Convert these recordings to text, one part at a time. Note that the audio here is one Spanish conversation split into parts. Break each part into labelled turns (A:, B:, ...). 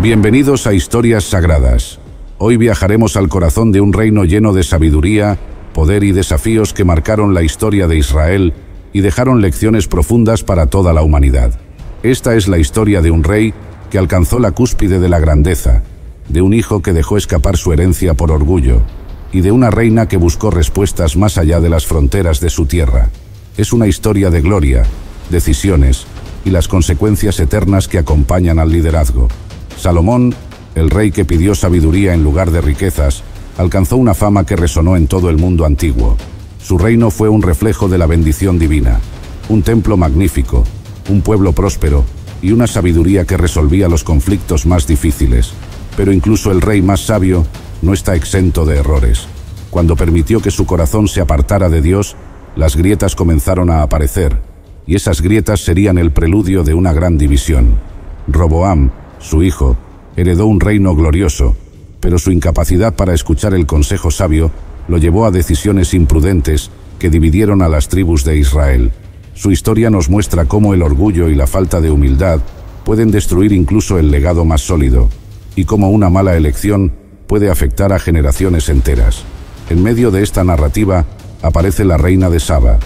A: Bienvenidos a Historias Sagradas. Hoy viajaremos al corazón de un reino lleno de sabiduría, poder y desafíos que marcaron la historia de Israel y dejaron lecciones profundas para toda la humanidad. Esta es la historia de un rey que alcanzó la cúspide de la grandeza, de un hijo que dejó escapar su herencia por orgullo, y de una reina que buscó respuestas más allá de las fronteras de su tierra. Es una historia de gloria, decisiones y las consecuencias eternas que acompañan al liderazgo. Salomón, el rey que pidió sabiduría en lugar de riquezas, alcanzó una fama que resonó en todo el mundo antiguo. Su reino fue un reflejo de la bendición divina, un templo magnífico, un pueblo próspero y una sabiduría que resolvía los conflictos más difíciles. Pero incluso el rey más sabio no está exento de errores. Cuando permitió que su corazón se apartara de Dios, las grietas comenzaron a aparecer, y esas grietas serían el preludio de una gran división. Roboam, su hijo, heredó un reino glorioso, pero su incapacidad para escuchar el consejo sabio lo llevó a decisiones imprudentes que dividieron a las tribus de Israel. Su historia nos muestra cómo el orgullo y la falta de humildad pueden destruir incluso el legado más sólido, y cómo una mala elección puede afectar a generaciones enteras. En medio de esta narrativa aparece la reina de Saba,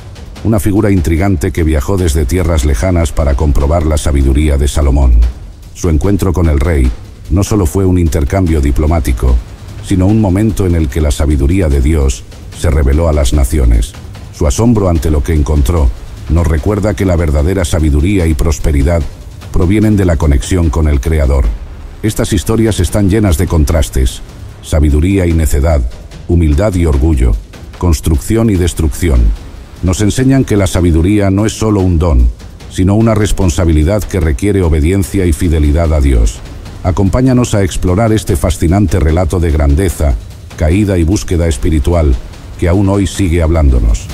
A: una figura intrigante que viajó desde tierras lejanas para comprobar la sabiduría de Salomón. Su encuentro con el rey no solo fue un intercambio diplomático, sino un momento en el que la sabiduría de Dios se reveló a las naciones. Su asombro ante lo que encontró nos recuerda que la verdadera sabiduría y prosperidad provienen de la conexión con el Creador. Estas historias están llenas de contrastes: sabiduría y necedad, humildad y orgullo, construcción y destrucción. Nos enseñan que la sabiduría no es solo un don, sino una responsabilidad que requiere obediencia y fidelidad a Dios. Acompáñanos a explorar este fascinante relato de grandeza, caída y búsqueda espiritual que aún hoy sigue hablándonos.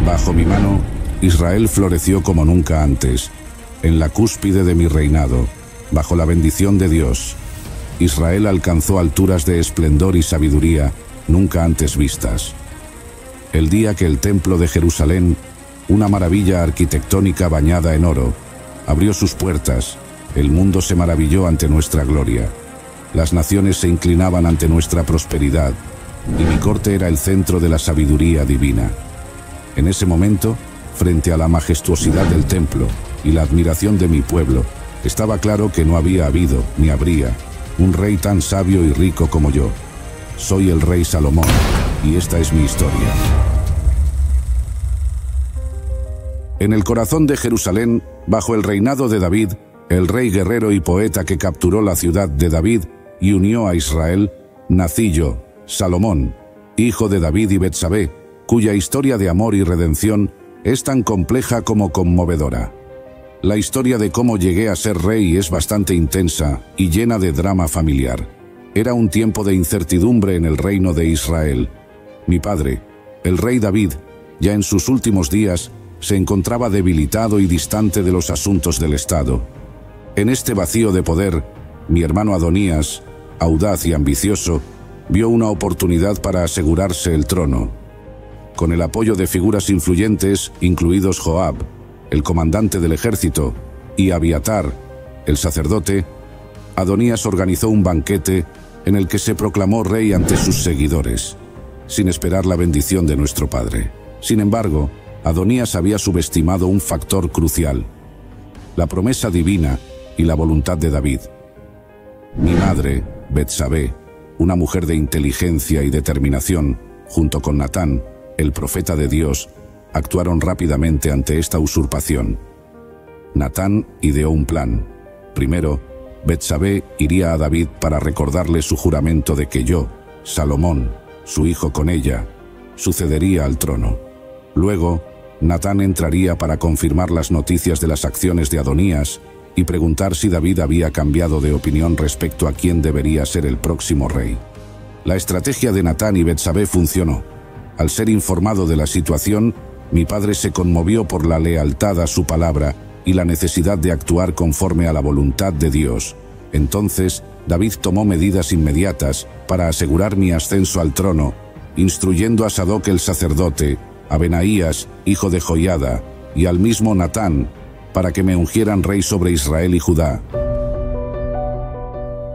A: Bajo mi mano, Israel floreció como nunca antes, en la cúspide de mi reinado, bajo la bendición de Dios. Israel alcanzó alturas de esplendor y sabiduría nunca antes vistas. El día que el templo de Jerusalén, una maravilla arquitectónica bañada en oro, abrió sus puertas, el mundo se maravilló ante nuestra gloria. Las naciones se inclinaban ante nuestra prosperidad, y mi corte era el centro de la sabiduría divina. En ese momento, frente a la majestuosidad del templo y la admiración de mi pueblo, estaba claro que no había habido, ni habría, un rey tan sabio y rico como yo. Soy el rey Salomón, y esta es mi historia. En el corazón de Jerusalén, bajo el reinado de David, el rey guerrero y poeta que capturó la ciudad de David y unió a Israel, nací yo, Salomón, hijo de David y Betsabé, cuya historia de amor y redención es tan compleja como conmovedora. La historia de cómo llegué a ser rey es bastante intensa y llena de drama familiar. Era un tiempo de incertidumbre en el reino de Israel. Mi padre, el rey David, ya en sus últimos días, se encontraba debilitado y distante de los asuntos del Estado. En este vacío de poder, mi hermano Adonías, audaz y ambicioso, vio una oportunidad para asegurarse el trono. Con el apoyo de figuras influyentes, incluidos Joab, el comandante del ejército, y Abiatar, el sacerdote, Adonías organizó un banquete en el que se proclamó rey ante sus seguidores, sin esperar la bendición de nuestro padre. Sin embargo, Adonías había subestimado un factor crucial: la promesa divina y la voluntad de David. Mi madre, Betsabé, una mujer de inteligencia y determinación, junto con Natán, el profeta de Dios, actuaron rápidamente ante esta usurpación. Natán ideó un plan. Primero, Betsabé iría a David para recordarle su juramento de que yo, Salomón, su hijo con ella, sucedería al trono. Luego, Natán entraría para confirmar las noticias de las acciones de Adonías y preguntar si David había cambiado de opinión respecto a quién debería ser el próximo rey. La estrategia de Natán y Betsabé funcionó. Al ser informado de la situación, mi padre se conmovió por la lealtad a su palabra y la necesidad de actuar conforme a la voluntad de Dios. Entonces, David tomó medidas inmediatas para asegurar mi ascenso al trono, instruyendo a Sadoc el sacerdote, a Benaías, hijo de Joiada, y al mismo Natán, para que me ungieran rey sobre Israel y Judá.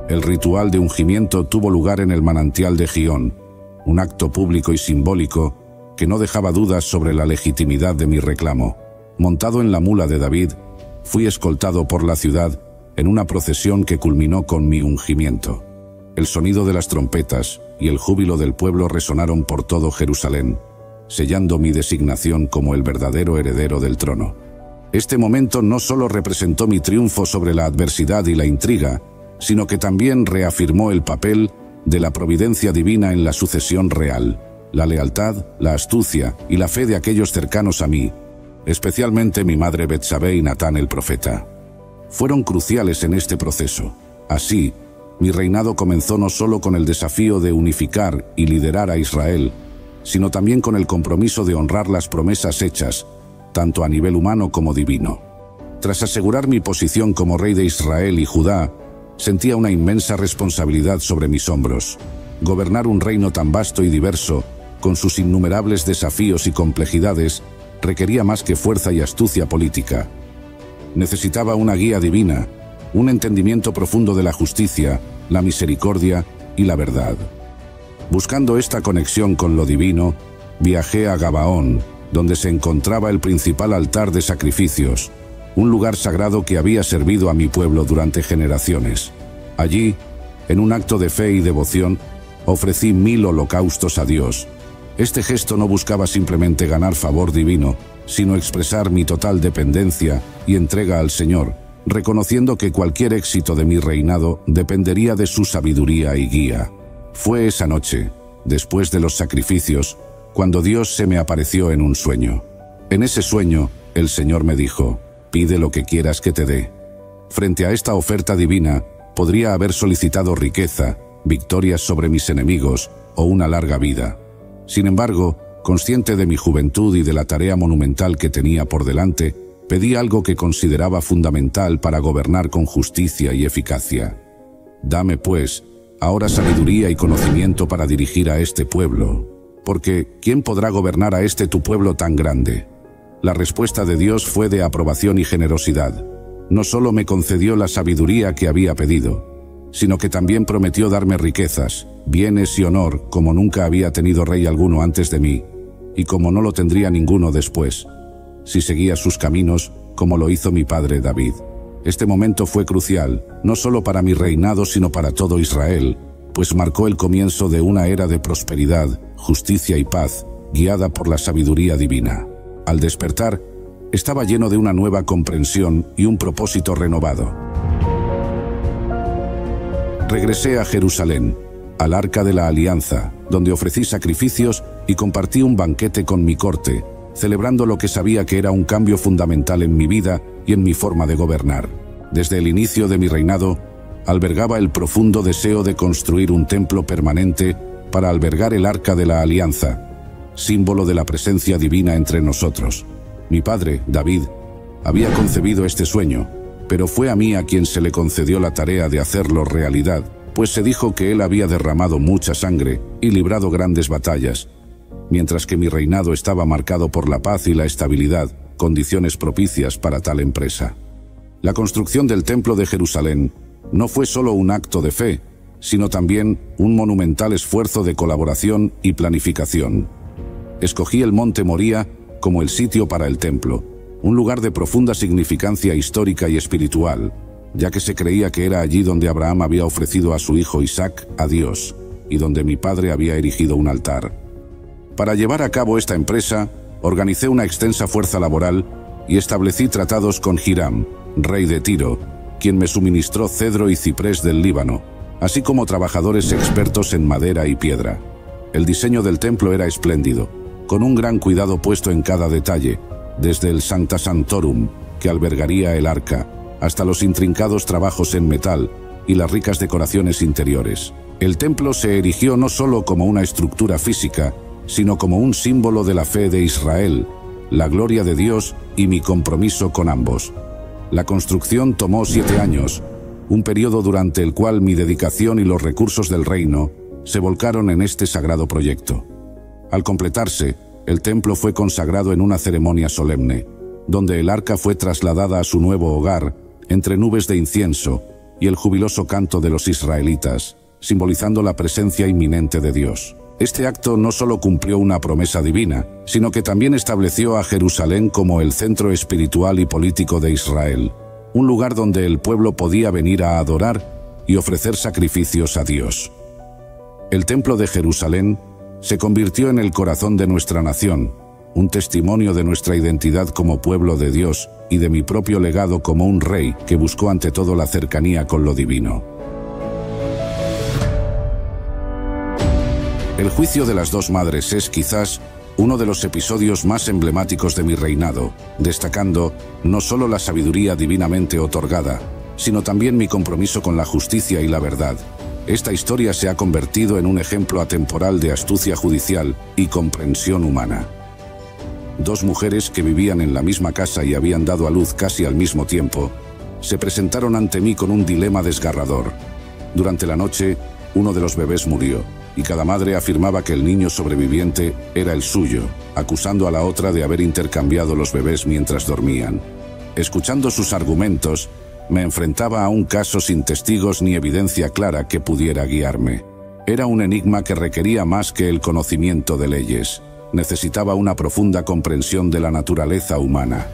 A: El ritual de ungimiento tuvo lugar en el manantial de Gión, un acto público y simbólico que no dejaba dudas sobre la legitimidad de mi reclamo. Montado en la mula de David, fui escoltado por la ciudad en una procesión que culminó con mi ungimiento. El sonido de las trompetas y el júbilo del pueblo resonaron por todo Jerusalén, sellando mi designación como el verdadero heredero del trono. Este momento no solo representó mi triunfo sobre la adversidad y la intriga, sino que también reafirmó el papel de la providencia divina en la sucesión real, la lealtad, la astucia y la fe de aquellos cercanos a mí, especialmente mi madre Betsabé y Natán el profeta. Fueron cruciales en este proceso. Así, mi reinado comenzó no solo con el desafío de unificar y liderar a Israel, sino también con el compromiso de honrar las promesas hechas, tanto a nivel humano como divino. Tras asegurar mi posición como rey de Israel y Judá, sentía una inmensa responsabilidad sobre mis hombros. Gobernar un reino tan vasto y diverso, con sus innumerables desafíos y complejidades, requería más que fuerza y astucia política. Necesitaba una guía divina, un entendimiento profundo de la justicia, la misericordia y la verdad. Buscando esta conexión con lo divino, viajé a Gabaón, donde se encontraba el principal altar de sacrificios, un lugar sagrado que había servido a mi pueblo durante generaciones. Allí, en un acto de fe y devoción, ofrecí 1000 holocaustos a Dios. Este gesto no buscaba simplemente ganar favor divino, sino expresar mi total dependencia y entrega al Señor, reconociendo que cualquier éxito de mi reinado dependería de su sabiduría y guía. Fue esa noche, después de los sacrificios, cuando Dios se me apareció en un sueño. En ese sueño, el Señor me dijo: «Pide lo que quieras que te dé». Frente a esta oferta divina, podría haber solicitado riqueza, victorias sobre mis enemigos o una larga vida. Sin embargo, consciente de mi juventud y de la tarea monumental que tenía por delante, pedí algo que consideraba fundamental para gobernar con justicia y eficacia. «Dame, pues, ahora sabiduría y conocimiento para dirigir a este pueblo, porque ¿quién podrá gobernar a este tu pueblo tan grande?». La respuesta de Dios fue de aprobación y generosidad. No solo me concedió la sabiduría que había pedido, sino que también prometió darme riquezas, bienes y honor como nunca había tenido rey alguno antes de mí, y como no lo tendría ninguno después, si seguía sus caminos como lo hizo mi padre David. Este momento fue crucial, no solo para mi reinado sino para todo Israel, pues marcó el comienzo de una era de prosperidad, justicia y paz, guiada por la sabiduría divina. Al despertar, estaba lleno de una nueva comprensión y un propósito renovado. Regresé a Jerusalén, al Arca de la Alianza, donde ofrecí sacrificios y compartí un banquete con mi corte, celebrando lo que sabía que era un cambio fundamental en mi vida y en mi forma de gobernar. Desde el inicio de mi reinado, albergaba el profundo deseo de construir un templo permanente para albergar el Arca de la Alianza, símbolo de la presencia divina entre nosotros. Mi padre, David, había concebido este sueño, pero fue a mí a quien se le concedió la tarea de hacerlo realidad, pues se dijo que él había derramado mucha sangre y librado grandes batallas, mientras que mi reinado estaba marcado por la paz y la estabilidad, condiciones propicias para tal empresa. La construcción del Templo de Jerusalén no fue solo un acto de fe, sino también un monumental esfuerzo de colaboración y planificación. Escogí el monte Moría como el sitio para el templo, un lugar de profunda significancia histórica y espiritual, ya que se creía que era allí donde Abraham había ofrecido a su hijo Isaac a Dios, y donde mi padre había erigido un altar. Para llevar a cabo esta empresa, organicé una extensa fuerza laboral y establecí tratados con Hiram, rey de Tiro, quien me suministró cedro y ciprés del Líbano, así como trabajadores expertos en madera y piedra. El diseño del templo era espléndido, con un gran cuidado puesto en cada detalle, desde el Sancta Sanctorum, que albergaría el arca, hasta los intrincados trabajos en metal y las ricas decoraciones interiores. El templo se erigió no solo como una estructura física, sino como un símbolo de la fe de Israel, la gloria de Dios y mi compromiso con ambos. La construcción tomó 7 años, un periodo durante el cual mi dedicación y los recursos del reino se volcaron en este sagrado proyecto. Al completarse, el templo fue consagrado en una ceremonia solemne, donde el arca fue trasladada a su nuevo hogar, entre nubes de incienso y el jubiloso canto de los israelitas, simbolizando la presencia inminente de Dios. Este acto no solo cumplió una promesa divina, sino que también estableció a Jerusalén como el centro espiritual y político de Israel, un lugar donde el pueblo podía venir a adorar y ofrecer sacrificios a Dios. El Templo de Jerusalén se convirtió en el corazón de nuestra nación, un testimonio de nuestra identidad como pueblo de Dios y de mi propio legado como un rey que buscó ante todo la cercanía con lo divino. El juicio de las dos madres es quizás uno de los episodios más emblemáticos de mi reinado, destacando no solo la sabiduría divinamente otorgada, sino también mi compromiso con la justicia y la verdad. Esta historia se ha convertido en un ejemplo atemporal de astucia judicial y comprensión humana. Dos mujeres que vivían en la misma casa y habían dado a luz casi al mismo tiempo, se presentaron ante mí con un dilema desgarrador. Durante la noche, uno de los bebés murió, y cada madre afirmaba que el niño sobreviviente era el suyo, acusando a la otra de haber intercambiado los bebés mientras dormían. Escuchando sus argumentos, me enfrentaba a un caso sin testigos ni evidencia clara que pudiera guiarme. Era un enigma que requería más que el conocimiento de leyes. Necesitaba una profunda comprensión de la naturaleza humana.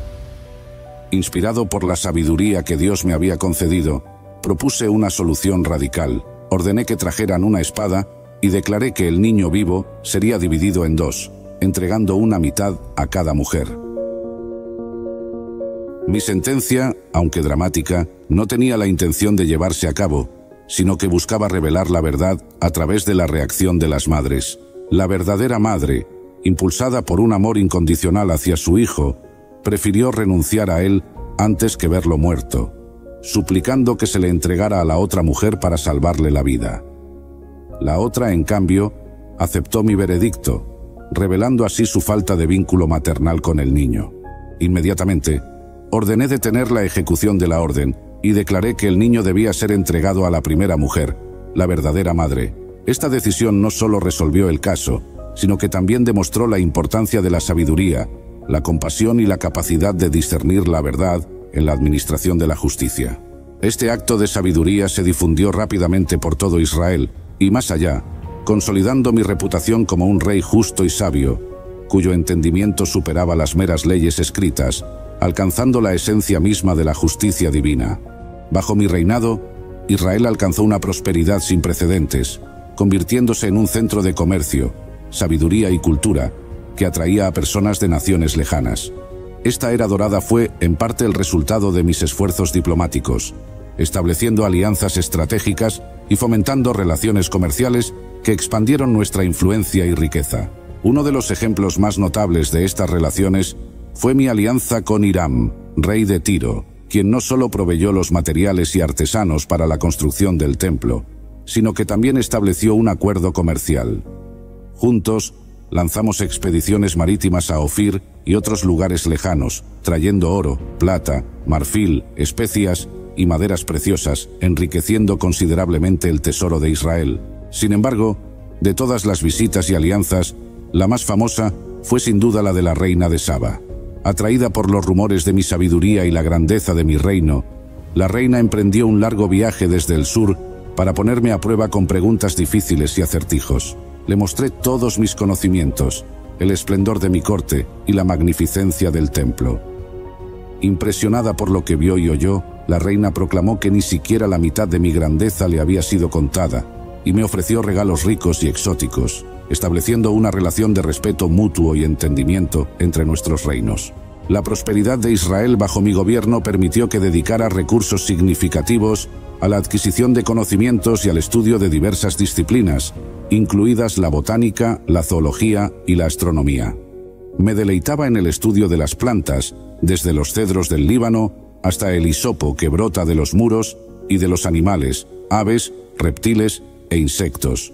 A: Inspirado por la sabiduría que Dios me había concedido, propuse una solución radical. Ordené que trajeran una espada y declaré que el niño vivo sería dividido en dos, entregando una mitad a cada mujer. Mi sentencia, aunque dramática, no tenía la intención de llevarse a cabo, sino que buscaba revelar la verdad a través de la reacción de las madres. La verdadera madre, impulsada por un amor incondicional hacia su hijo, prefirió renunciar a él antes que verlo muerto, suplicando que se le entregara a la otra mujer para salvarle la vida. La otra, en cambio, aceptó mi veredicto, revelando así su falta de vínculo maternal con el niño. Inmediatamente, ordené detener la ejecución de la orden y declaré que el niño debía ser entregado a la primera mujer, la verdadera madre. Esta decisión no solo resolvió el caso, sino que también demostró la importancia de la sabiduría, la compasión y la capacidad de discernir la verdad en la administración de la justicia. Este acto de sabiduría se difundió rápidamente por todo Israel y más allá, consolidando mi reputación como un rey justo y sabio, cuyo entendimiento superaba las meras leyes escritas, alcanzando la esencia misma de la justicia divina. Bajo mi reinado, Israel alcanzó una prosperidad sin precedentes, convirtiéndose en un centro de comercio, sabiduría y cultura que atraía a personas de naciones lejanas. Esta era dorada fue, en parte, el resultado de mis esfuerzos diplomáticos, estableciendo alianzas estratégicas y fomentando relaciones comerciales que expandieron nuestra influencia y riqueza. Uno de los ejemplos más notables de estas relaciones fue mi alianza con Hiram, rey de Tiro, quien no solo proveyó los materiales y artesanos para la construcción del templo, sino que también estableció un acuerdo comercial. Juntos, lanzamos expediciones marítimas a Ofir y otros lugares lejanos, trayendo oro, plata, marfil, especias y maderas preciosas, enriqueciendo considerablemente el tesoro de Israel. Sin embargo, de todas las visitas y alianzas, la más famosa fue sin duda la de la reina de Saba. Atraída por los rumores de mi sabiduría y la grandeza de mi reino, la reina emprendió un largo viaje desde el sur para ponerme a prueba con preguntas difíciles y acertijos. Le mostré todos mis conocimientos, el esplendor de mi corte y la magnificencia del templo. Impresionada por lo que vio y oyó, la reina proclamó que ni siquiera la mitad de mi grandeza le había sido contada y me ofreció regalos ricos y exóticos, estableciendo una relación de respeto mutuo y entendimiento entre nuestros reinos. La prosperidad de Israel bajo mi gobierno permitió que dedicara recursos significativos a la adquisición de conocimientos y al estudio de diversas disciplinas, incluidas la botánica, la zoología y la astronomía. Me deleitaba en el estudio de las plantas, desde los cedros del Líbano hasta el hisopo que brota de los muros, y de los animales, aves, reptiles e insectos.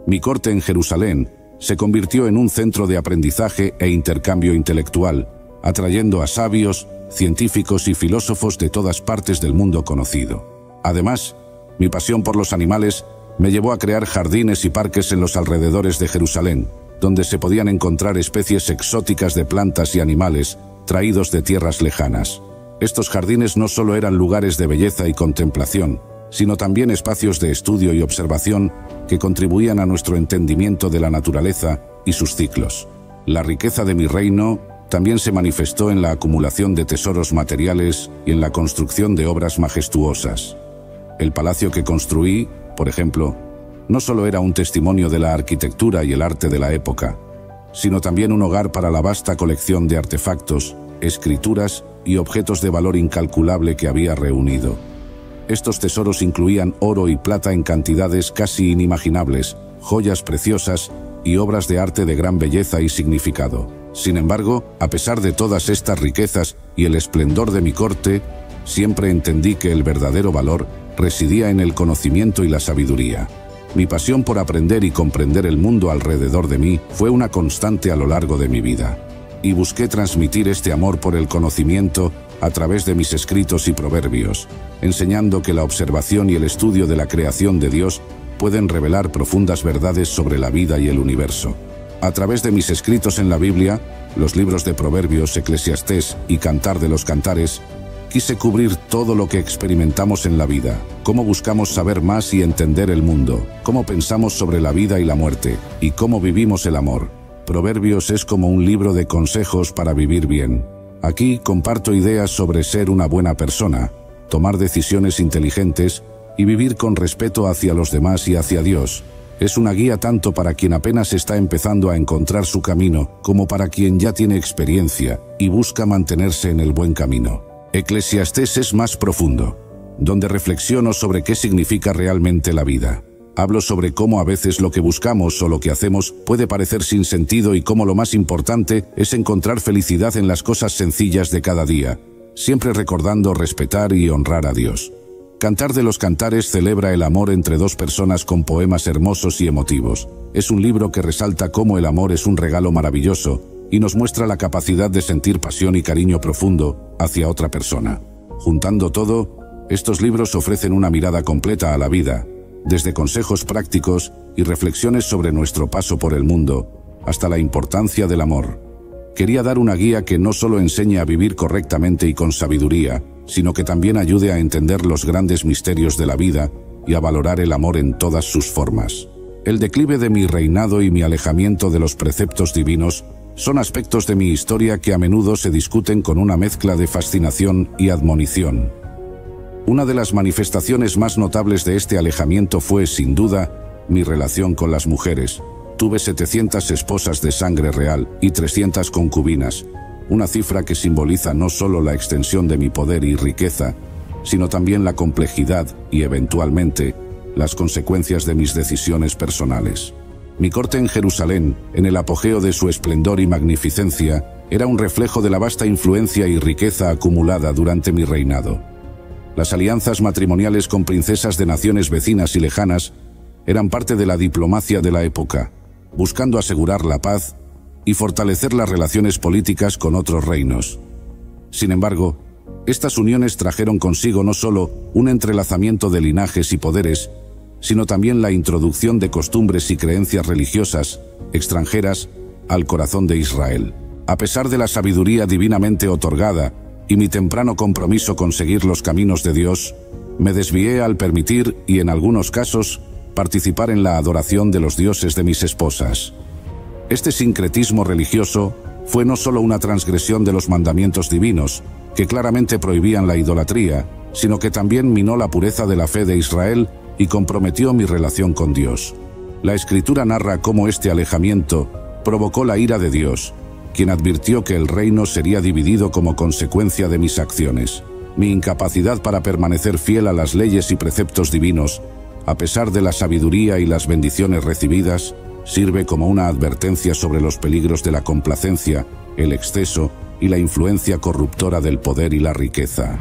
A: Mi corte en Jerusalén se convirtió en un centro de aprendizaje e intercambio intelectual, atrayendo a sabios, científicos y filósofos de todas partes del mundo conocido. Además, mi pasión por los animales me llevó a crear jardines y parques en los alrededores de Jerusalén, donde se podían encontrar especies exóticas de plantas y animales traídos de tierras lejanas. Estos jardines no solo eran lugares de belleza y contemplación, sino también espacios de estudio y observación que contribuían a nuestro entendimiento de la naturaleza y sus ciclos. La riqueza de mi reino también se manifestó en la acumulación de tesoros materiales y en la construcción de obras majestuosas. El palacio que construí, por ejemplo, no solo era un testimonio de la arquitectura y el arte de la época, sino también un hogar para la vasta colección de artefactos, escrituras y objetos de valor incalculable que había reunido. Estos tesoros incluían oro y plata en cantidades casi inimaginables, joyas preciosas y obras de arte de gran belleza y significado. Sin embargo, a pesar de todas estas riquezas y el esplendor de mi corte, siempre entendí que el verdadero valor residía en el conocimiento y la sabiduría. Mi pasión por aprender y comprender el mundo alrededor de mí fue una constante a lo largo de mi vida. Y busqué transmitir este amor por el conocimiento a través de mis escritos y proverbios, enseñando que la observación y el estudio de la creación de Dios pueden revelar profundas verdades sobre la vida y el universo. A través de mis escritos en la Biblia, los libros de Proverbios, Eclesiastés y Cantar de los Cantares, quise cubrir todo lo que experimentamos en la vida, cómo buscamos saber más y entender el mundo, cómo pensamos sobre la vida y la muerte, y cómo vivimos el amor. Proverbios es como un libro de consejos para vivir bien. Aquí comparto ideas sobre ser una buena persona, tomar decisiones inteligentes y vivir con respeto hacia los demás y hacia Dios. Es una guía tanto para quien apenas está empezando a encontrar su camino, como para quien ya tiene experiencia y busca mantenerse en el buen camino. Eclesiastés es más profundo, donde reflexiono sobre qué significa realmente la vida. Hablo sobre cómo a veces lo que buscamos o lo que hacemos puede parecer sin sentido y cómo lo más importante es encontrar felicidad en las cosas sencillas de cada día, siempre recordando respetar y honrar a Dios. Cantar de los Cantares celebra el amor entre dos personas con poemas hermosos y emotivos. Es un libro que resalta cómo el amor es un regalo maravilloso y nos muestra la capacidad de sentir pasión y cariño profundo hacia otra persona. Juntando todo, estos libros ofrecen una mirada completa a la vida, desde consejos prácticos y reflexiones sobre nuestro paso por el mundo, hasta la importancia del amor. Quería dar una guía que no solo enseñe a vivir correctamente y con sabiduría, sino que también ayude a entender los grandes misterios de la vida y a valorar el amor en todas sus formas. El declive de mi reinado y mi alejamiento de los preceptos divinos son aspectos de mi historia que a menudo se discuten con una mezcla de fascinación y admonición. Una de las manifestaciones más notables de este alejamiento fue, sin duda, mi relación con las mujeres. Tuve 700 esposas de sangre real y 300 concubinas, una cifra que simboliza no solo la extensión de mi poder y riqueza, sino también la complejidad y, eventualmente, las consecuencias de mis decisiones personales. Mi corte en Jerusalén, en el apogeo de su esplendor y magnificencia, era un reflejo de la vasta influencia y riqueza acumulada durante mi reinado. Las alianzas matrimoniales con princesas de naciones vecinas y lejanas eran parte de la diplomacia de la época, buscando asegurar la paz y fortalecer las relaciones políticas con otros reinos. Sin embargo, estas uniones trajeron consigo no solo un entrelazamiento de linajes y poderes, sino también la introducción de costumbres y creencias religiosas extranjeras al corazón de Israel. A pesar de la sabiduría divinamente otorgada y mi temprano compromiso con seguir los caminos de Dios, me desvié al permitir y, en algunos casos, participar en la adoración de los dioses de mis esposas. Este sincretismo religioso fue no solo una transgresión de los mandamientos divinos, que claramente prohibían la idolatría, sino que también minó la pureza de la fe de Israel y comprometió mi relación con Dios. La Escritura narra cómo este alejamiento provocó la ira de Dios, quien advirtió que el reino sería dividido como consecuencia de mis acciones. Mi incapacidad para permanecer fiel a las leyes y preceptos divinos, a pesar de la sabiduría y las bendiciones recibidas, sirve como una advertencia sobre los peligros de la complacencia, el exceso y la influencia corruptora del poder y la riqueza.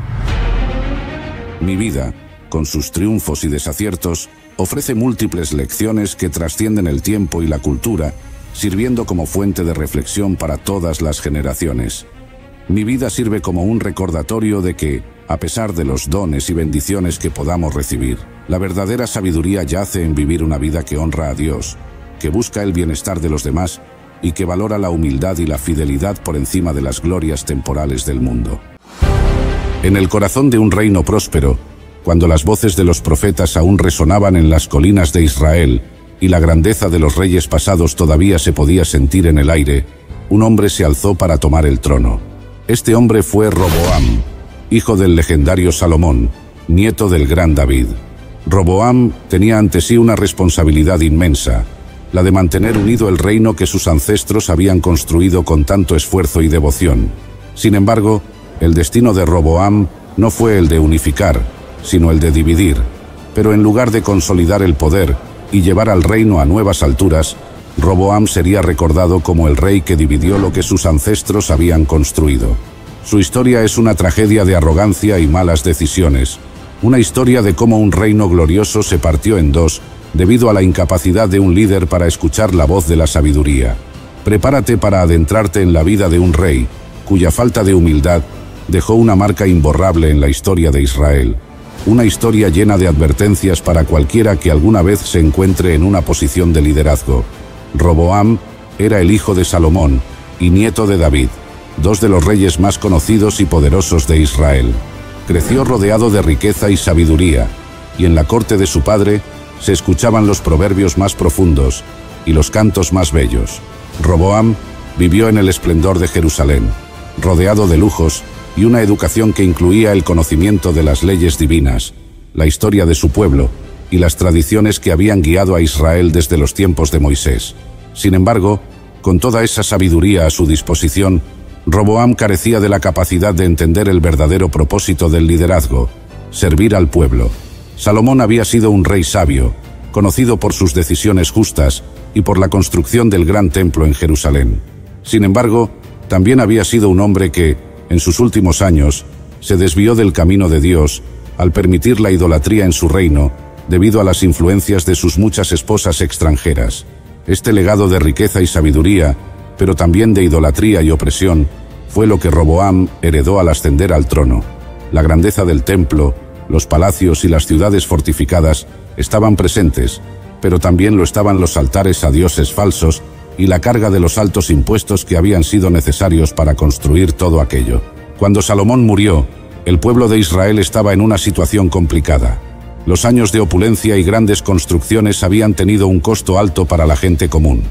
A: Mi vida, con sus triunfos y desaciertos, ofrece múltiples lecciones que trascienden el tiempo y la cultura, sirviendo como fuente de reflexión para todas las generaciones. Mi vida sirve como un recordatorio de que, a pesar de los dones y bendiciones que podamos recibir, la verdadera sabiduría yace en vivir una vida que honra a Dios, que busca el bienestar de los demás y que valora la humildad y la fidelidad por encima de las glorias temporales del mundo. En el corazón de un reino próspero, cuando las voces de los profetas aún resonaban en las colinas de Israel y la grandeza de los reyes pasados todavía se podía sentir en el aire, un hombre se alzó para tomar el trono. Este hombre fue Roboam, hijo del legendario Salomón, nieto del gran David. Roboam tenía ante sí una responsabilidad inmensa, la de mantener unido el reino que sus ancestros habían construido con tanto esfuerzo y devoción. Sin embargo, el destino de Roboam no fue el de unificar, sino el de dividir. Pero en lugar de consolidar el poder y llevar al reino a nuevas alturas, Roboam sería recordado como el rey que dividió lo que sus ancestros habían construido. Su historia es una tragedia de arrogancia y malas decisiones, una historia de cómo un reino glorioso se partió en dos debido a la incapacidad de un líder para escuchar la voz de la sabiduría. Prepárate para adentrarte en la vida de un rey, cuya falta de humildad dejó una marca imborrable en la historia de Israel. Una historia llena de advertencias para cualquiera que alguna vez se encuentre en una posición de liderazgo. Roboam era el hijo de Salomón y nieto de David, dos de los reyes más conocidos y poderosos de Israel. Creció rodeado de riqueza y sabiduría, y en la corte de su padre se escuchaban los proverbios más profundos y los cantos más bellos. Roboam vivió en el esplendor de Jerusalén, rodeado de lujos y una educación que incluía el conocimiento de las leyes divinas, la historia de su pueblo y las tradiciones que habían guiado a Israel desde los tiempos de Moisés. Sin embargo, con toda esa sabiduría a su disposición, Roboam carecía de la capacidad de entender el verdadero propósito del liderazgo: servir al pueblo. Salomón había sido un rey sabio, conocido por sus decisiones justas y por la construcción del gran templo en Jerusalén. Sin embargo, también había sido un hombre que, en sus últimos años, se desvió del camino de Dios al permitir la idolatría en su reino debido a las influencias de sus muchas esposas extranjeras. Este legado de riqueza y sabiduría, pero también de idolatría y opresión, fue lo que Roboam heredó al ascender al trono. La grandeza del templo, los palacios y las ciudades fortificadas estaban presentes, pero también lo estaban los altares a dioses falsos y la carga de los altos impuestos que habían sido necesarios para construir todo aquello. Cuando Salomón murió, el pueblo de Israel estaba en una situación complicada. Los años de opulencia y grandes construcciones habían tenido un costo alto para la gente común.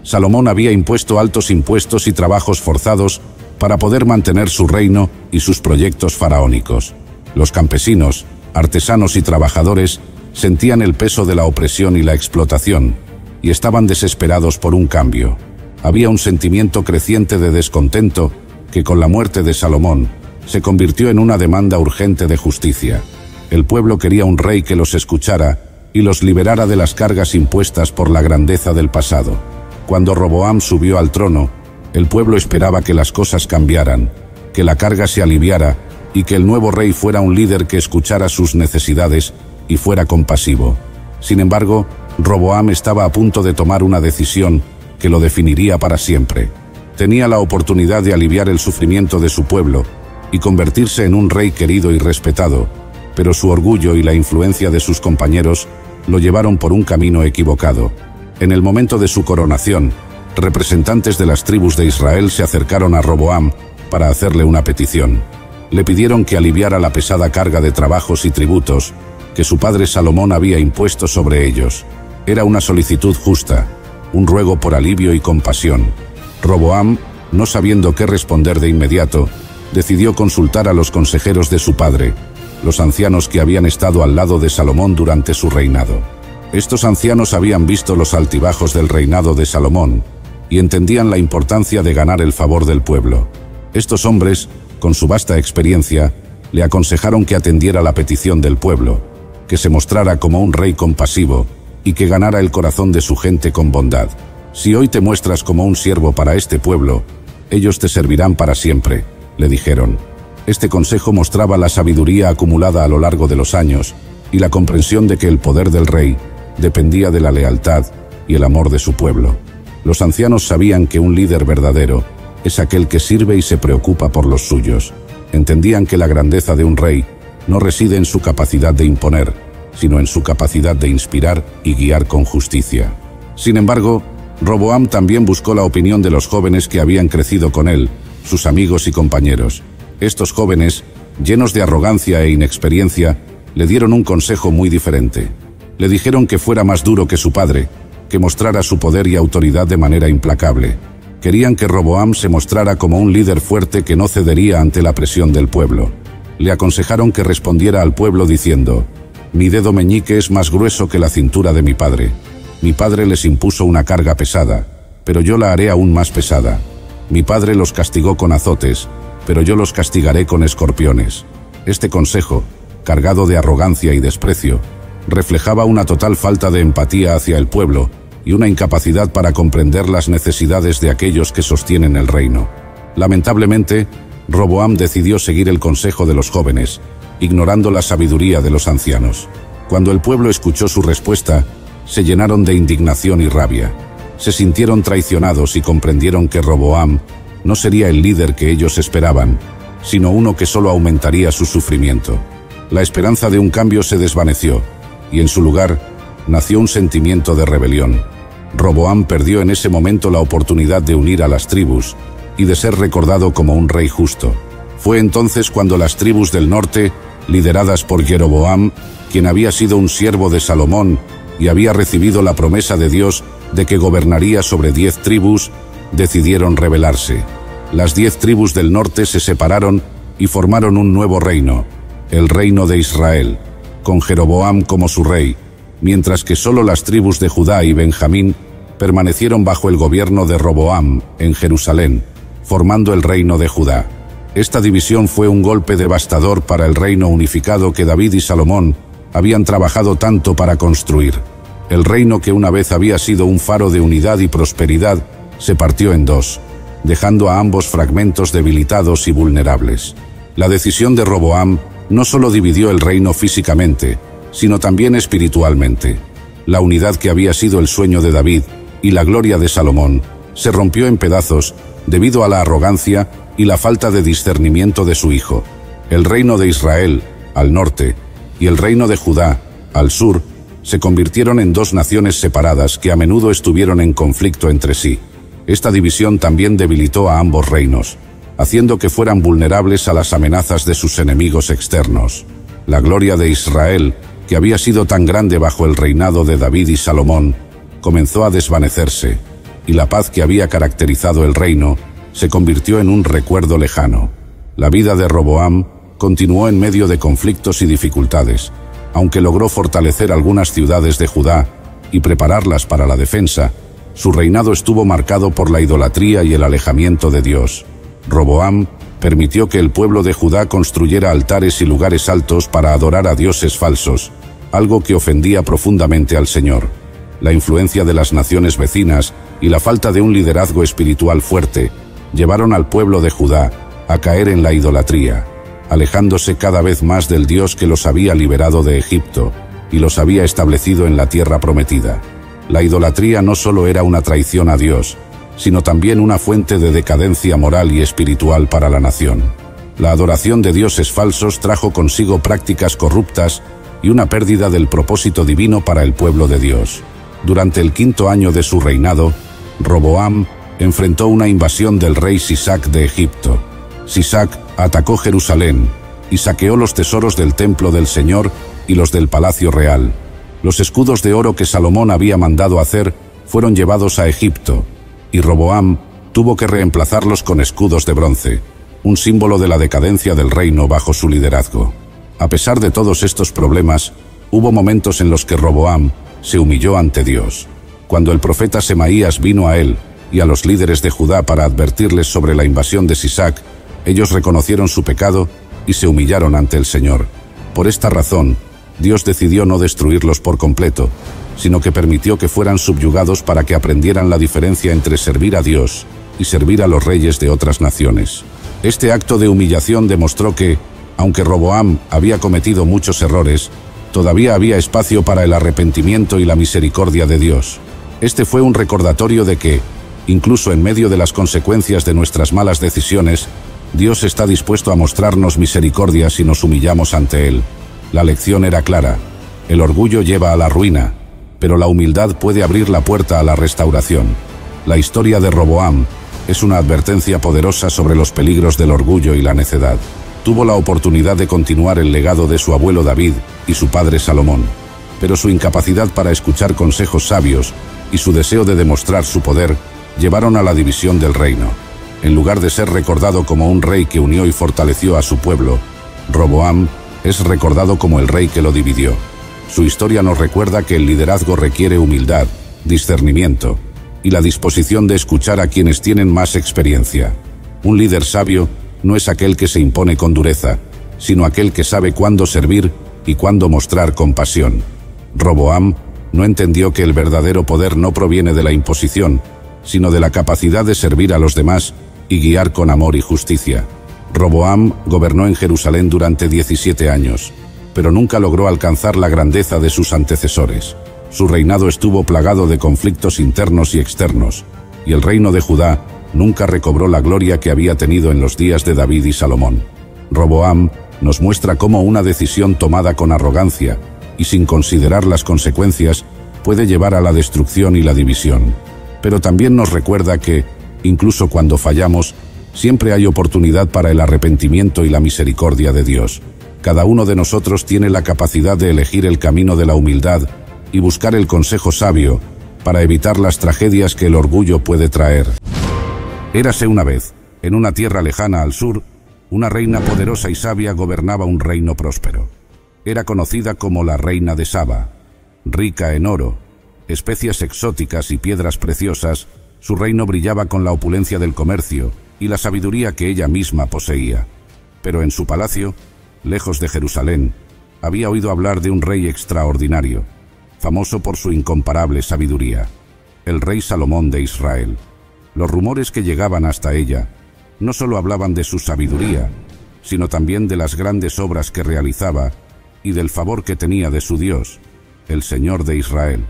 A: Salomón había impuesto altos impuestos y trabajos forzados para poder mantener su reino y sus proyectos faraónicos. Los campesinos, artesanos y trabajadores sentían el peso de la opresión y la explotación, y estaban desesperados por un cambio. Había un sentimiento creciente de descontento que, con la muerte de Salomón, se convirtió en una demanda urgente de justicia. El pueblo quería un rey que los escuchara y los liberara de las cargas impuestas por la grandeza del pasado. Cuando Roboam subió al trono, el pueblo esperaba que las cosas cambiaran, que la carga se aliviara y que el nuevo rey fuera un líder que escuchara sus necesidades y fuera compasivo. Sin embargo, Roboam estaba a punto de tomar una decisión que lo definiría para siempre. Tenía la oportunidad de aliviar el sufrimiento de su pueblo y convertirse en un rey querido y respetado, pero su orgullo y la influencia de sus compañeros lo llevaron por un camino equivocado. En el momento de su coronación, representantes de las tribus de Israel se acercaron a Roboam para hacerle una petición. Le pidieron que aliviara la pesada carga de trabajos y tributos que su padre Salomón había impuesto sobre ellos. Era una solicitud justa, un ruego por alivio y compasión. Roboam, no sabiendo qué responder de inmediato, decidió consultar a los consejeros de su padre, los ancianos que habían estado al lado de Salomón durante su reinado. Estos ancianos habían visto los altibajos del reinado de Salomón y entendían la importancia de ganar el favor del pueblo. Estos hombres, con su vasta experiencia, le aconsejaron que atendiera la petición del pueblo, que se mostrara como un rey compasivo y que ganara el corazón de su gente con bondad. Si hoy te muestras como un siervo para este pueblo, ellos te servirán para siempre, le dijeron. Este consejo mostraba la sabiduría acumulada a lo largo de los años y la comprensión de que el poder del rey dependía de la lealtad y el amor de su pueblo. Los ancianos sabían que un líder verdadero es aquel que sirve y se preocupa por los suyos. Entendían que la grandeza de un rey no reside en su capacidad de imponer, sino en su capacidad de inspirar y guiar con justicia. Sin embargo, Roboam también buscó la opinión de los jóvenes que habían crecido con él, sus amigos y compañeros. Estos jóvenes, llenos de arrogancia e inexperiencia, le dieron un consejo muy diferente. Le dijeron que fuera más duro que su padre, que mostrara su poder y autoridad de manera implacable. Querían que Roboam se mostrara como un líder fuerte que no cedería ante la presión del pueblo. Le aconsejaron que respondiera al pueblo diciendo: «Mi dedo meñique es más grueso que la cintura de mi padre. Mi padre les impuso una carga pesada, pero yo la haré aún más pesada. Mi padre los castigó con azotes, pero yo los castigaré con escorpiones». Este consejo, cargado de arrogancia y desprecio, reflejaba una total falta de empatía hacia el pueblo y una incapacidad para comprender las necesidades de aquellos que sostienen el reino. Lamentablemente, Roboam decidió seguir el consejo de los jóvenes, ignorando la sabiduría de los ancianos. Cuando el pueblo escuchó su respuesta, se llenaron de indignación y rabia. Se sintieron traicionados y comprendieron que Roboam no sería el líder que ellos esperaban, sino uno que solo aumentaría su sufrimiento. La esperanza de un cambio se desvaneció, y en su lugar nació un sentimiento de rebelión. Roboam perdió en ese momento la oportunidad de unir a las tribus y de ser recordado como un rey justo. Fue entonces cuando las tribus del norte, lideradas por Jeroboam, quien había sido un siervo de Salomón y había recibido la promesa de Dios de que gobernaría sobre 10 tribus, decidieron rebelarse. Las 10 tribus del norte se separaron y formaron un nuevo reino, el reino de Israel, con Jeroboam como su rey, mientras que solo las tribus de Judá y Benjamín permanecieron bajo el gobierno de Roboam en Jerusalén, formando el reino de Judá. Esta división fue un golpe devastador para el reino unificado que David y Salomón habían trabajado tanto para construir. El reino que una vez había sido un faro de unidad y prosperidad se partió en dos, dejando a ambos fragmentos debilitados y vulnerables. La decisión de Roboam no solo dividió el reino físicamente, sino también espiritualmente. La unidad que había sido el sueño de David y la gloria de Salomón se rompió en pedazos debido a la arrogancia y la falta de discernimiento de su hijo. El reino de Israel, al norte, y el reino de Judá, al sur, se convirtieron en dos naciones separadas que a menudo estuvieron en conflicto entre sí. Esta división también debilitó a ambos reinos, haciendo que fueran vulnerables a las amenazas de sus enemigos externos. La gloria de Israel, que había sido tan grande bajo el reinado de David y Salomón, comenzó a desvanecerse, y la paz que había caracterizado el reino se convirtió en un recuerdo lejano. La vida de Roboam continuó en medio de conflictos y dificultades, aunque logró fortalecer algunas ciudades de Judá y prepararlas para la defensa. Su reinado estuvo marcado por la idolatría y el alejamiento de Dios. Roboam permitió que el pueblo de Judá construyera altares y lugares altos para adorar a dioses falsos, algo que ofendía profundamente al Señor. La influencia de las naciones vecinas y la falta de un liderazgo espiritual fuerte llevaron al pueblo de Judá a caer en la idolatría, alejándose cada vez más del Dios que los había liberado de Egipto y los había establecido en la tierra prometida. La idolatría no solo era una traición a Dios, sino también una fuente de decadencia moral y espiritual para la nación. La adoración de dioses falsos trajo consigo prácticas corruptas y una pérdida del propósito divino para el pueblo de Dios. Durante el 5º año de su reinado, Roboam enfrentó una invasión del rey Sisac de Egipto. Sisac atacó Jerusalén y saqueó los tesoros del templo del Señor y los del palacio real. Los escudos de oro que Salomón había mandado hacer fueron llevados a Egipto, y Roboam tuvo que reemplazarlos con escudos de bronce, un símbolo de la decadencia del reino bajo su liderazgo. A pesar de todos estos problemas, hubo momentos en los que Roboam se humilló ante Dios. Cuando el profeta Semaías vino a él y a los líderes de Judá para advertirles sobre la invasión de Sisac, ellos reconocieron su pecado y se humillaron ante el Señor. Por esta razón, Dios decidió no destruirlos por completo, sino que permitió que fueran subyugados para que aprendieran la diferencia entre servir a Dios y servir a los reyes de otras naciones. Este acto de humillación demostró que, aunque Roboam había cometido muchos errores, todavía había espacio para el arrepentimiento y la misericordia de Dios. Este fue un recordatorio de que, incluso en medio de las consecuencias de nuestras malas decisiones, Dios está dispuesto a mostrarnos misericordia si nos humillamos ante Él. La lección era clara: el orgullo lleva a la ruina, pero la humildad puede abrir la puerta a la restauración. La historia de Roboam es una advertencia poderosa sobre los peligros del orgullo y la necedad. Tuvo la oportunidad de continuar el legado de su abuelo David y su padre Salomón, pero su incapacidad para escuchar consejos sabios y su deseo de demostrar su poder llevaron a la división del reino. En lugar de ser recordado como un rey que unió y fortaleció a su pueblo, Roboam es recordado como el rey que lo dividió. Su historia nos recuerda que el liderazgo requiere humildad, discernimiento y la disposición de escuchar a quienes tienen más experiencia. Un líder sabio no es aquel que se impone con dureza, sino aquel que sabe cuándo servir y cuándo mostrar compasión. Roboam no entendió que el verdadero poder no proviene de la imposición, sino de la capacidad de servir a los demás y guiar con amor y justicia. Roboam gobernó en Jerusalén durante 17 años, pero nunca logró alcanzar la grandeza de sus antecesores. Su reinado estuvo plagado de conflictos internos y externos, y el reino de Judá nunca recobró la gloria que había tenido en los días de David y Salomón. Roboam nos muestra cómo una decisión tomada con arrogancia y sin considerar las consecuencias puede llevar a la destrucción y la división. Pero también nos recuerda que, incluso cuando fallamos, siempre hay oportunidad para el arrepentimiento y la misericordia de Dios. Cada uno de nosotros tiene la capacidad de elegir el camino de la humildad y buscar el consejo sabio para evitar las tragedias que el orgullo puede traer. Érase una vez, en una tierra lejana al sur, una reina poderosa y sabia gobernaba un reino próspero. Era conocida como la reina de Saba. Rica en oro, especias exóticas y piedras preciosas, su reino brillaba con la opulencia del comercio y la sabiduría que ella misma poseía. Pero en su palacio, lejos de Jerusalén, había oído hablar de un rey extraordinario, famoso por su incomparable sabiduría, el rey Salomón de Israel. Los rumores que llegaban hasta ella no solo hablaban de su sabiduría, sino también de las grandes obras que realizaba y del favor que tenía de su Dios, el Señor de Israel.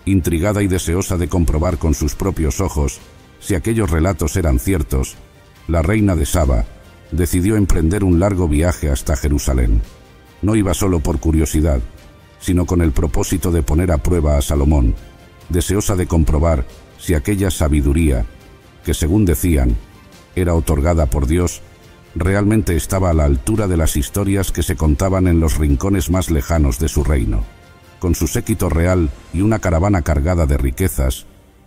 A: Intrigada y deseosa de comprobar con sus propios ojos si aquellos relatos eran ciertos, la reina de Saba decidió emprender un largo viaje hasta Jerusalén. No iba solo por curiosidad, sino con el propósito de poner a prueba a Salomón, deseosa de comprobar si aquella sabiduría, que según decían, era otorgada por Dios, realmente estaba a la altura de las historias que se contaban en los rincones más lejanos de su reino. Con su séquito real y una caravana cargada de riquezas,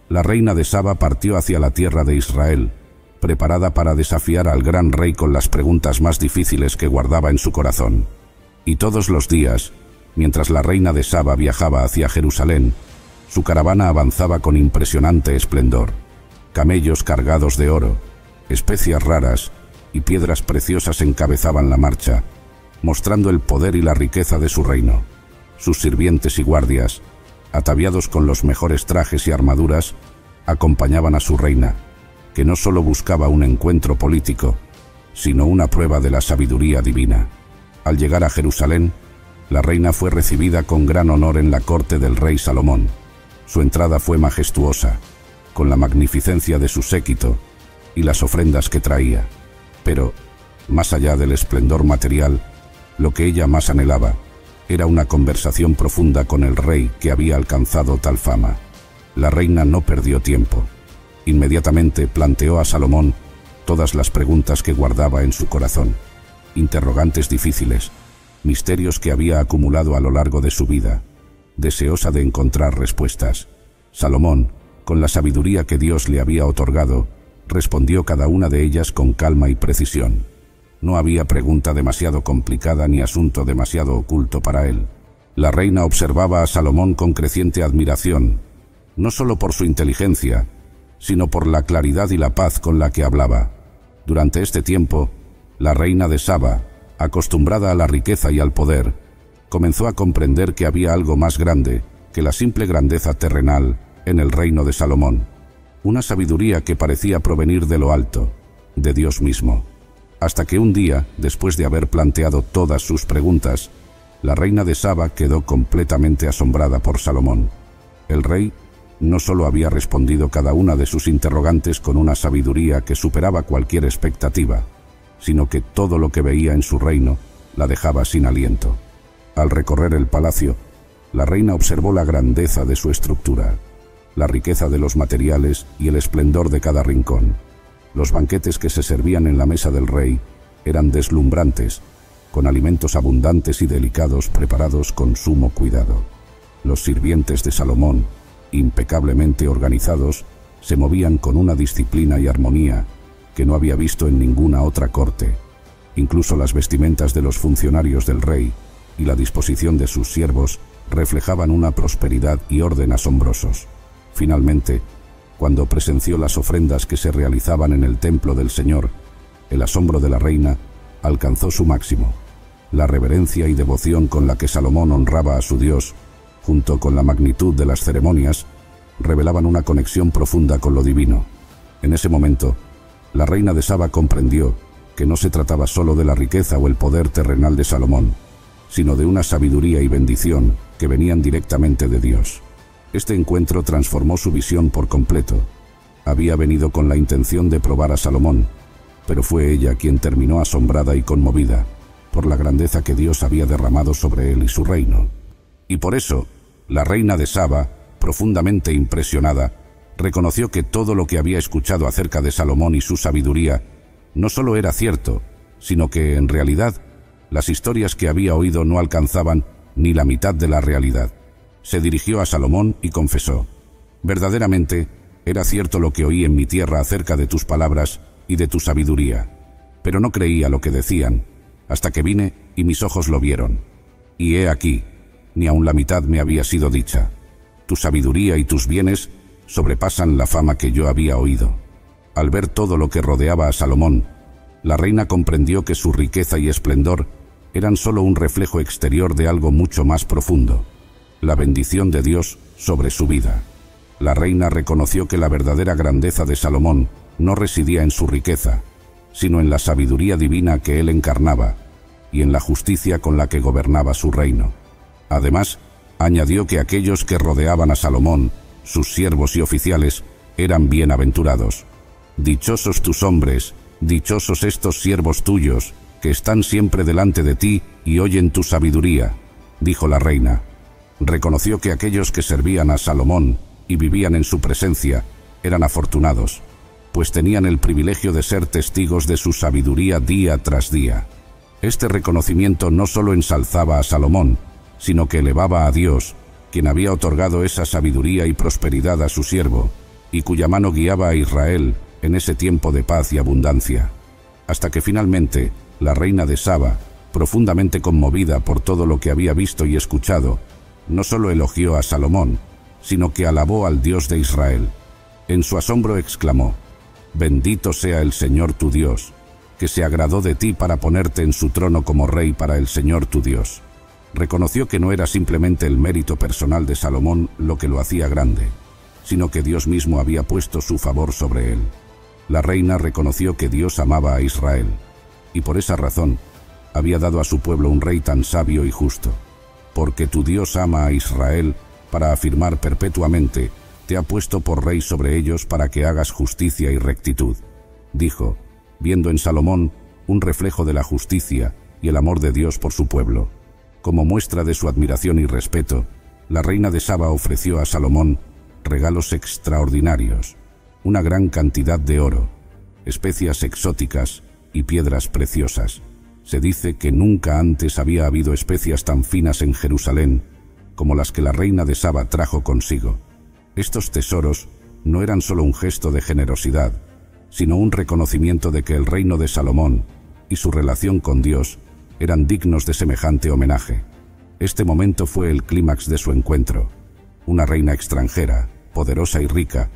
A: la reina de Saba partió hacia la tierra de Israel, preparada para desafiar al gran rey con las preguntas más difíciles que guardaba en su corazón. Y todos los días, mientras la reina de Saba viajaba hacia Jerusalén, su caravana avanzaba con impresionante esplendor. Camellos cargados de oro, especias raras y piedras preciosas encabezaban la marcha, mostrando el poder y la riqueza de su reino. Sus sirvientes y guardias, ataviados con los mejores trajes y armaduras, acompañaban a su reina, que no solo buscaba un encuentro político, sino una prueba de la sabiduría divina. Al llegar a Jerusalén, la reina fue recibida con gran honor en la corte del rey Salomón. Su entrada fue majestuosa, con la magnificencia de su séquito y las ofrendas que traía. Pero, más allá del esplendor material, lo que ella más anhelaba era una conversación profunda con el rey que había alcanzado tal fama. La reina no perdió tiempo. Inmediatamente planteó a Salomón todas las preguntas que guardaba en su corazón, interrogantes difíciles, misterios que había acumulado a lo largo de su vida, deseosa de encontrar respuestas. Salomón, con la sabiduría que Dios le había otorgado, respondió cada una de ellas con calma y precisión. No había pregunta demasiado complicada ni asunto demasiado oculto para él. La reina observaba a Salomón con creciente admiración, no solo por su inteligencia, sino por la claridad y la paz con la que hablaba. Durante este tiempo, la reina de Saba, acostumbrada a la riqueza y al poder, comenzó a comprender que había algo más grande que la simple grandeza terrenal en el reino de Salomón. Una sabiduría que parecía provenir de lo alto, de Dios mismo. Hasta que un día, después de haber planteado todas sus preguntas, la reina de Saba quedó completamente asombrada por Salomón. El rey no solo había respondido cada una de sus interrogantes con una sabiduría que superaba cualquier expectativa, sino que todo lo que veía en su reino la dejaba sin aliento. Al recorrer el palacio, la reina observó la grandeza de su estructura. la riqueza de los materiales y el esplendor de cada rincón. Los banquetes que se servían en la mesa del rey eran deslumbrantes, con alimentos abundantes y delicados preparados con sumo cuidado. Los sirvientes de Salomón, impecablemente organizados, se movían con una disciplina y armonía que no había visto en ninguna otra corte. Incluso las vestimentas de los funcionarios del rey y la disposición de sus siervos reflejaban una prosperidad y orden asombrosos. Finalmente, cuando presenció las ofrendas que se realizaban en el templo del Señor, el asombro de la reina alcanzó su máximo. La reverencia y devoción con la que Salomón honraba a su Dios, junto con la magnitud de las ceremonias, revelaban una conexión profunda con lo divino. En ese momento, la reina de Saba comprendió que no se trataba solo de la riqueza o el poder terrenal de Salomón, sino de una sabiduría y bendición que venían directamente de Dios. Este encuentro transformó su visión por completo. Había venido con la intención de probar a Salomón, pero fue ella quien terminó asombrada y conmovida por la grandeza que Dios había derramado sobre él y su reino. Y por eso, la reina de Saba, profundamente impresionada, reconoció que todo lo que había escuchado acerca de Salomón y su sabiduría no solo era cierto, sino que, en realidad, las historias que había oído no alcanzaban ni la mitad de la realidad. Se dirigió a Salomón y confesó: «Verdaderamente, era cierto lo que oí en mi tierra acerca de tus palabras y de tu sabiduría, pero no creía lo que decían, hasta que vine y mis ojos lo vieron. Y he aquí, ni aun la mitad me había sido dicha. Tu sabiduría y tus bienes sobrepasan la fama que yo había oído». Al ver todo lo que rodeaba a Salomón, la reina comprendió que su riqueza y esplendor eran solo un reflejo exterior de algo mucho más profundo: la bendición de Dios sobre su vida. La reina reconoció que la verdadera grandeza de Salomón no residía en su riqueza, sino en la sabiduría divina que él encarnaba y en la justicia con la que gobernaba su reino. Además, añadió que aquellos que rodeaban a Salomón, sus siervos y oficiales, eran bienaventurados. «Dichosos tus hombres, dichosos estos siervos tuyos, que están siempre delante de ti y oyen tu sabiduría», dijo la reina. Reconoció que aquellos que servían a Salomón y vivían en su presencia eran afortunados, pues tenían el privilegio de ser testigos de su sabiduría día tras día. Este reconocimiento no solo ensalzaba a Salomón, sino que elevaba a Dios, quien había otorgado esa sabiduría y prosperidad a su siervo, y cuya mano guiaba a Israel en ese tiempo de paz y abundancia. Hasta que finalmente, la reina de Saba, profundamente conmovida por todo lo que había visto y escuchado, no solo elogió a Salomón, sino que alabó al Dios de Israel. En su asombro exclamó: «Bendito sea el Señor tu Dios, que se agradó de ti para ponerte en su trono como rey para el Señor tu Dios». Reconoció que no era simplemente el mérito personal de Salomón lo que lo hacía grande, sino que Dios mismo había puesto su favor sobre él. La reina reconoció que Dios amaba a Israel, y por esa razón había dado a su pueblo un rey tan sabio y justo. «Porque tu Dios ama a Israel, para afirmar perpetuamente, te ha puesto por rey sobre ellos para que hagas justicia y rectitud», dijo, viendo en Salomón un reflejo de la justicia y el amor de Dios por su pueblo. Como muestra de su admiración y respeto, la reina de Saba ofreció a Salomón regalos extraordinarios: una gran cantidad de oro, especias exóticas y piedras preciosas. Se dice que nunca antes había habido especias tan finas en Jerusalén como las que la reina de Saba trajo consigo. Estos tesoros no eran solo un gesto de generosidad, sino un reconocimiento de que el reino de Salomón y su relación con Dios eran dignos de semejante homenaje. Este momento fue el clímax de su encuentro. Una reina extranjera, poderosa y rica,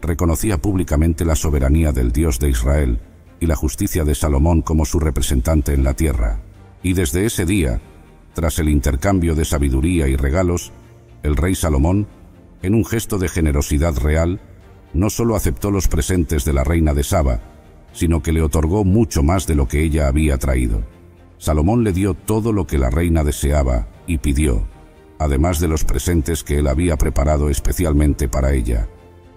A: reconocía públicamente la soberanía del Dios de Israel y la justicia de Salomón como su representante en la tierra. Y desde ese día, tras el intercambio de sabiduría y regalos, el rey Salomón, en un gesto de generosidad real, no solo aceptó los presentes de la reina de Saba, sino que le otorgó mucho más de lo que ella había traído. Salomón le dio todo lo que la reina deseaba y pidió, además de los presentes que él había preparado especialmente para ella.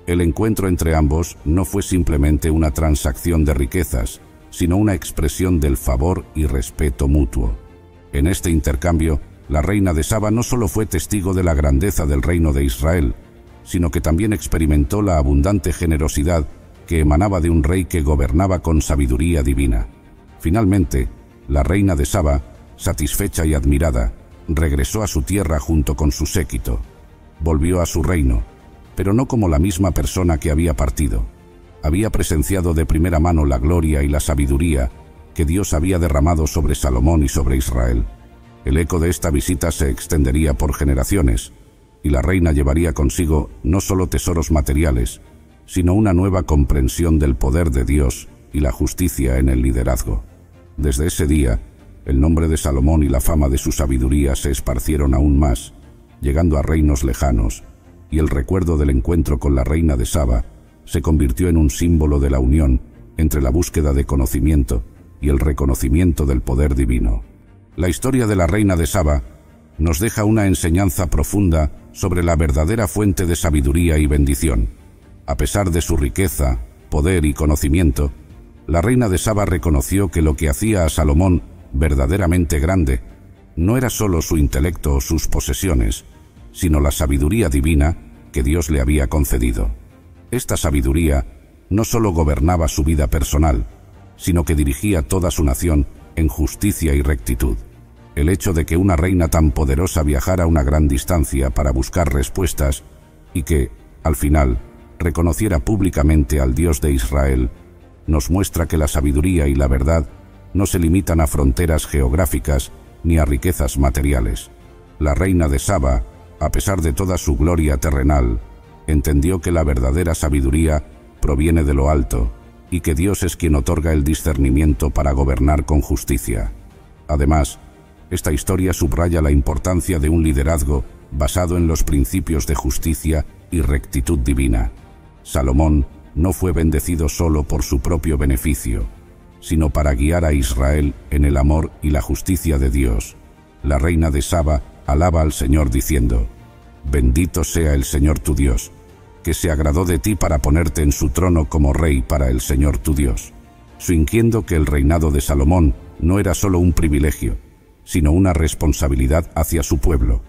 A: El encuentro entre ambos no fue simplemente una transacción de riquezas, sino una expresión del favor y respeto mutuo. En este intercambio, la reina de Saba no solo fue testigo de la grandeza del reino de Israel, sino que también experimentó la abundante generosidad que emanaba de un rey que gobernaba con sabiduría divina. Finalmente, la reina de Saba, satisfecha y admirada, regresó a su tierra junto con su séquito. Volvió a su reino, pero no como la misma persona que había partido. Había presenciado de primera mano la gloria y la sabiduría que Dios había derramado sobre Salomón y sobre Israel. El eco de esta visita se extendería por generaciones, y la reina llevaría consigo no solo tesoros materiales, sino una nueva comprensión del poder de Dios y la justicia en el liderazgo. Desde ese día, el nombre de Salomón y la fama de su sabiduría se esparcieron aún más, llegando a reinos lejanos, y el recuerdo del encuentro con la reina de Saba se convirtió en un símbolo de la unión entre la búsqueda de conocimiento y el reconocimiento del poder divino. La historia de la reina de Saba nos deja una enseñanza profunda sobre la verdadera fuente de sabiduría y bendición. A pesar de su riqueza, poder y conocimiento, la reina de Saba reconoció que lo que hacía a Salomón verdaderamente grande no era solo su intelecto o sus posesiones, sino la sabiduría divina que Dios le había concedido. Esta sabiduría no solo gobernaba su vida personal, sino que dirigía toda su nación en justicia y rectitud. El hecho de que una reina tan poderosa viajara una gran distancia para buscar respuestas y que, al final, reconociera públicamente al Dios de Israel, nos muestra que la sabiduría y la verdad no se limitan a fronteras geográficas ni a riquezas materiales. La reina de Saba, a pesar de toda su gloria terrenal, entendió que la verdadera sabiduría proviene de lo alto y que Dios es quien otorga el discernimiento para gobernar con justicia. Además, esta historia subraya la importancia de un liderazgo basado en los principios de justicia y rectitud divina. Salomón no fue bendecido solo por su propio beneficio, sino para guiar a Israel en el amor y la justicia de Dios. La reina de Saba alaba al Señor diciendo: «Bendito sea el Señor tu Dios, que se agradó de ti para ponerte en su trono como rey para el Señor tu Dios», fingiendo que el reinado de Salomón no era solo un privilegio, sino una responsabilidad hacia su pueblo.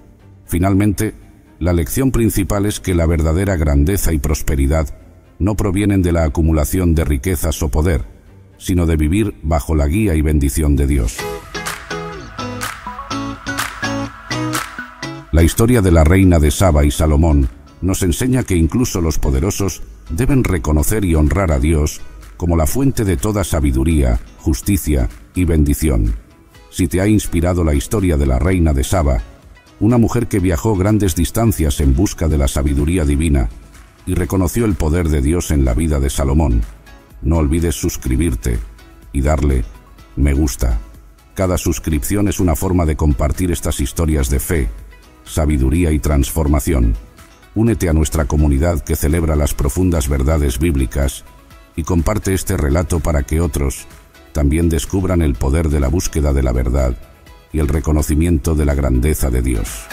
A: Finalmente, la lección principal es que la verdadera grandeza y prosperidad no provienen de la acumulación de riquezas o poder, sino de vivir bajo la guía y bendición de Dios. La historia de la reina de Saba y Salomón nos enseña que incluso los poderosos deben reconocer y honrar a Dios como la fuente de toda sabiduría, justicia y bendición. Si te ha inspirado la historia de la reina de Saba, una mujer que viajó grandes distancias en busca de la sabiduría divina y reconoció el poder de Dios en la vida de Salomón, no olvides suscribirte y darle me gusta. Cada suscripción es una forma de compartir estas historias de fe, sabiduría y transformación. Únete a nuestra comunidad que celebra las profundas verdades bíblicas y comparte este relato para que otros también descubran el poder de la búsqueda de la verdad y el reconocimiento de la grandeza de Dios.